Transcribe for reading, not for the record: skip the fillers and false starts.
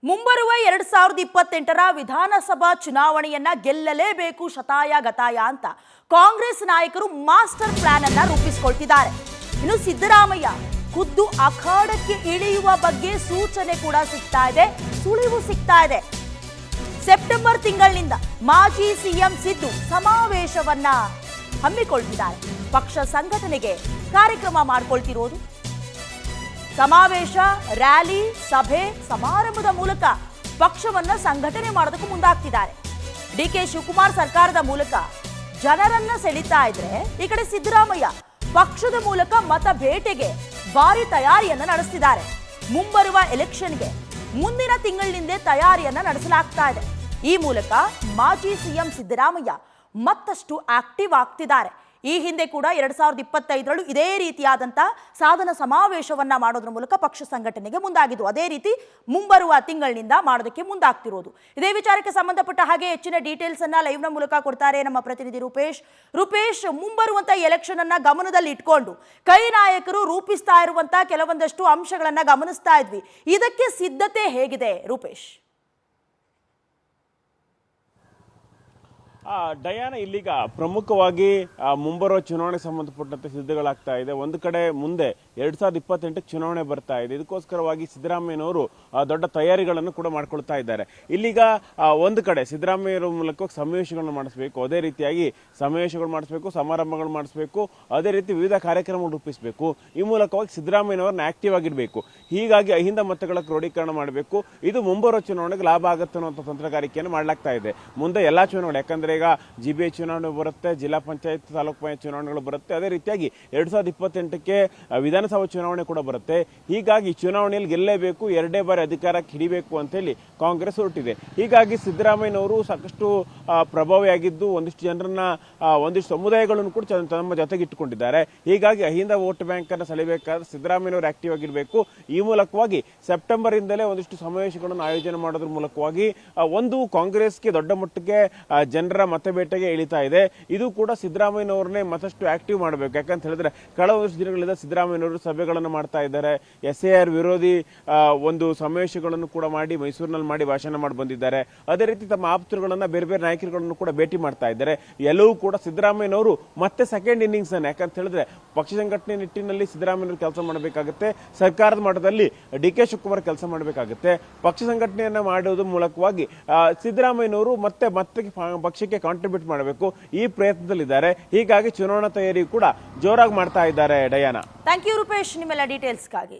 ಮುಂಬರುವ 2028ರ ವಿಧಾನಸಭಾ ಚುನಾವಣೆಯನ್ನ ಗೆಲ್ಲಲೇಬೇಕು ಶತಾಯ ಗತಾಯ ಅಂತ ಕಾಂಗ್ರೆಸ್ ನಾಯಕರು ಮಾಸ್ಟರ್ ಪ್ಲಾನ್ ಅನ್ನ ರೂಪಿಸಿಕೊಳ್ತಿದ್ದಾರೆ. ಇನ್ನು ಸಿದ್ದರಾಮಯ್ಯ ಖುದ್ದು ಅಖಾಡಕ್ಕೆ ಇಳಿಯುವ ಬಗ್ಗೆ ಸೂಚನೆ ಕೂಡ ಸಿಗ್ತಾ ಇದೆ, ಸುಳಿವು ಸಿಗ್ತಾ ಇದೆ. ಸೆಪ್ಟೆಂಬರ್ ತಿಂಗಳಿನಿಂದ ಮಾಜಿ ಸಿಎಂ ಸಿದ್ದು ಸಮಾವೇಶವನ್ನ ಹಮ್ಮಿಕೊಳ್ತಿದ್ದಾರೆ. ಪಕ್ಷ ಸಂಘಟನೆಗೆ ಕಾರ್ಯಕ್ರಮ ಮಾಡಿಕೊಳ್ತಿರೋದು. ಸಮಾವೇಶ, ರ್ಯಾಲಿ, ಸಭೆ, ಸಮಾರಂಭದ ಮೂಲಕ ಪಕ್ಷವನ್ನ ಸಂಘಟನೆ ಮಾಡೋದಕ್ಕೆ ಮುಂದಾಗ್ತಿದ್ದಾರೆ. ಡಿಕೆ ಶಿವಕುಮಾರ್ ಸರ್ಕಾರದ ಮೂಲಕ ಜನರನ್ನ ಸೆಳೀತಾ ಇದ್ರೆ, ಈ ಕಡೆ ಸಿದ್ದರಾಮಯ್ಯ ಪಕ್ಷದ ಮೂಲಕ ಮತ ಬೇಟೆಗೆ ಭಾರಿ ತಯಾರಿಯನ್ನ ನಡೆಸ್ತಿದ್ದಾರೆ. ಮುಂಬರುವ ಎಲೆಕ್ಷನ್ಗೆ ಮುಂದಿನ ತಿಂಗಳಿನಿಂದ ತಯಾರಿಯನ್ನ ನಡೆಸಲಾಗ್ತಾ ಇದೆ. ಈ ಮೂಲಕ ಮಾಜಿ ಸಿಎಂ ಸಿದ್ದರಾಮಯ್ಯ ಮತ್ತಷ್ಟು ಆಕ್ಟಿವ್ ಆಗ್ತಿದ್ದಾರೆ. ಈ ಹಿಂದೆ ಕೂಡ 2025ರಲ್ಲೂ ಇದೇ ರೀತಿಯಾದಂಥ ಸಾಧನ ಸಮಾವೇಶವನ್ನ ಮಾಡೋದ್ರ ಮೂಲಕ ಪಕ್ಷ ಸಂಘಟನೆಗೆ ಮುಂದಾಗಿದ್ದು. ಅದೇ ರೀತಿ ಮುಂಬರುವ ತಿಂಗಳಿನಿಂದ ಮಾಡೋದಕ್ಕೆ ಮುಂದಾಗ್ತಿರೋದು. ಇದೇ ವಿಚಾರಕ್ಕೆ ಸಂಬಂಧಪಟ್ಟ ಹಾಗೆ ಹೆಚ್ಚಿನ ಡೀಟೇಲ್ಸ್ ಅನ್ನ ಲೈವ್ನ ಮೂಲಕ ಕೊಡ್ತಾರೆ ನಮ್ಮ ಪ್ರತಿನಿಧಿ ರೂಪೇಶ್. ಮುಂಬರುವಂತ ಎಲೆಕ್ಷನ್ ಅನ್ನ ಗಮನದಲ್ಲಿ ಇಟ್ಕೊಂಡು ಕೈ ನಾಯಕರು ರೂಪಿಸ್ತಾ ಇರುವಂತ ಕೆಲವೊಂದಷ್ಟು ಅಂಶಗಳನ್ನ ಗಮನಿಸ್ತಾ ಇದ್ವಿ. ಇದಕ್ಕೆ ಸಿದ್ಧತೆ ಹೇಗಿದೆ ರೂಪೇಶ್? ಡಯಾನ, ಇಲ್ಲಿಗ ಪ್ರಮುಖವಾಗಿ ಮುಂಬರುವ ಚುನಾವಣೆ ಸಂಬಂಧಪಟ್ಟಂತೆ ಸಿದ್ಧಗಳಾಗ್ತಾ ಇದೆ. ಒಂದು ಕಡೆ ಮುಂದೆ 2028ಕ್ಕೆ ಚುನಾವಣೆ ಬರ್ತಾ ಇದೆ. ಇದಕ್ಕೋಸ್ಕರವಾಗಿ ಸಿದ್ದರಾಮಯ್ಯನವರು ದೊಡ್ಡ ತಯಾರಿಗಳನ್ನು ಕೂಡ ಮಾಡ್ಕೊಳ್ತಾ ಇದ್ದಾರೆ. ಇಲ್ಲಿಗ ಒಂದು ಕಡೆ ಸಿದ್ದರಾಮಯ್ಯರ ಮೂಲಕ ಸಮಾವೇಶಗಳನ್ನು ಮಾಡಿಸ್ಬೇಕು, ಅದೇ ರೀತಿಯಾಗಿ ಸಮಾವೇಶಗಳು ಮಾಡಿಸ್ಬೇಕು, ಸಮಾರಂಭಗಳು ಮಾಡಿಸ್ಬೇಕು, ಅದೇ ರೀತಿ ವಿವಿಧ ಕಾರ್ಯಕ್ರಮಗಳು ರೂಪಿಸಬೇಕು. ಈ ಮೂಲಕವಾಗಿ ಸಿದ್ದರಾಮಯ್ಯನವ್ರನ್ನ ಆಕ್ಟಿವ್ ಆಗಿರಬೇಕು. ಹೀಗಾಗಿ ಅಹಿಂದ ಮತಗಳ ಕ್ರೋಢೀಕರಣ ಮಾಡಬೇಕು. ಇದು ಮುಂಬರುವ ಚುನಾವಣೆಗೆ ಲಾಭ ಆಗುತ್ತೆ ಅನ್ನುವಂಥ ತಂತ್ರಗಾರಿಕೆಯನ್ನು ಮಾಡಲಾಗ್ತಾ ಇದೆ. ಮುಂದೆ ಎಲ್ಲಾ ಚುನಾವಣೆ, ಯಾಕಂದ್ರೆ ಈಗ GBA ಚುನಾವಣೆ ಬರುತ್ತೆ, ಜಿಲ್ಲಾ ಪಂಚಾಯತ್, ತಾಲೂಕು ಪಂಚಾಯತ್ ಚುನಾವಣೆಗಳು ಬರುತ್ತೆ, ಅದೇ ರೀತಿಯಾಗಿ 2028ಕ್ಕೆ ವಿಧಾನಸಭಾ ಚುನಾವಣೆ ಕೂಡ ಬರುತ್ತೆ. ಹೀಗಾಗಿ ಚುನಾವಣೆಯಲ್ಲಿ ಗೆಲ್ಲೇಬೇಕು, ಎರಡೇ ಬಾರಿ ಅಧಿಕಾರಕ್ಕೆ ಹಿಡಿಬೇಕು ಅಂತ ಹೇಳಿ ಕಾಂಗ್ರೆಸ್ ಹೊರಟಿದೆ. ಹೀಗಾಗಿ ಸಿದ್ದರಾಮಯ್ಯನವರು ಸಾಕಷ್ಟು ಪ್ರಭಾವಿಯಾಗಿದ್ದು ಒಂದಿಷ್ಟು ಜನರನ್ನ, ಒಂದಿಷ್ಟು ಸಮುದಾಯಗಳನ್ನು ಕೂಡ ತಮ್ಮ ಜೊತೆಗೆ ಇಟ್ಟುಕೊಂಡಿದ್ದಾರೆ. ಹೀಗಾಗಿ ಅಹಿಂದ ವೋಟ್ ಬ್ಯಾಂಕ್ ಅನ್ನು ಸೆಳೆಯಬೇಕಾದ್ರೆ ಸಿದ್ದರಾಮಯ್ಯನವರು ಆಕ್ಟಿವ್ ಆಗಿರಬೇಕು. ಈ ಮೂಲಕವಾಗಿ ಸೆಪ್ಟೆಂಬರ್ ಇಂದಲೇ ಒಂದಿಷ್ಟು ಸಮಾವೇಶಗಳನ್ನು ಆಯೋಜನೆ ಮಾಡೋದ್ರ ಮೂಲಕವಾಗಿ ಒಂದು ಕಾಂಗ್ರೆಸ್ಗೆ ದೊಡ್ಡ ಮಟ್ಟಕ್ಕೆ ಜನರ ಮತಬೇಟೆಗೆ ಇಳಿತಾ ಇದೆ. ಇದು ಕೂಡ ಸಿದ್ದರಾಮಯ್ಯನವ್ರನ್ನೇ ಮತ್ತಷ್ಟು ಆಕ್ಟಿವ್ ಮಾಡಬೇಕು. ಯಾಕಂತ ಹೇಳಿದ್ರೆ ಕಳೆದಷ್ಟು ದಿನಗಳಿಂದ ಸಿದ್ದರಾಮಯ್ಯನವರು ಸಭೆಗಳನ್ನು ಮಾಡ್ತಾ ಇದ್ದಾರೆ. SAR ವಿರೋಧಿ ಒಂದು ಸಮಾವೇಶಗಳನ್ನು ಕೂಡ ಮಾಡಿ ಮೈಸೂರಿನಲ್ಲಿ ಮಾಡಿ ಭಾಷಣ ಮಾಡಿ ಬಂದಿದ್ದಾರೆ. ಅದೇ ರೀತಿ ತಮ್ಮ ಆಪ್ತರುಗಳನ್ನ, ಬೇರೆ ಬೇರೆ ನಾಯಕರುಗಳನ್ನು ಕೂಡ ಭೇಟಿ ಮಾಡ್ತಾ ಇದ್ದಾರೆ. ಎಲ್ಲವೂ ಕೂಡ ಸಿದ್ದರಾಮಯ್ಯನವರು ಮತ್ತೆ ಸೆಕೆಂಡ್ ಇನ್ನಿಂಗ್ಸ್ ಅನ್ನು, ಯಾಕಂತ ಹೇಳಿದ್ರೆ ಪಕ್ಷ ಸಂಘಟನೆ ನಿಟ್ಟಿನಲ್ಲಿ ಸಿದ್ದರಾಮಯ್ಯನವರು ಕೆಲಸ ಮಾಡಬೇಕಾಗುತ್ತೆ, ಸರ್ಕಾರದ ಮಟ್ಟದಲ್ಲಿ DK ಶಿವಕುಮಾರ್ ಕೆಲಸ ಮಾಡಬೇಕಾಗುತ್ತೆ. ಪಕ್ಷ ಸಂಘಟನೆಯನ್ನ ಮಾಡೋದ್ರ ಮೂಲಕವಾಗಿ ಸಿದ್ದರಾಮಯ್ಯನವರು ಮತ್ತೆ ಪಕ್ಷಕ್ಕೆ ಕಾಂಟ್ರಿಬ್ಯೂಟ್ ಮಾಡಬೇಕು, ಈ ಪ್ರಯತ್ನದಲ್ಲಿದ್ದಾರೆ. ಹೀಗಾಗಿ ಚುನಾವಣಾ ತಯಾರಿ ಕೂಡ ಜೋರಾಗಿ ಮಾಡ್ತಾ ಇದ್ದಾರೆ. ಡಯಾನ, ಥ್ಯಾಂಕ್ ಯು ರೂಪೇಶ್, ನಿಮ್ಮೆಲ್ಲ ಡೀಟೇಲ್ಸ್ಗಾಗಿ.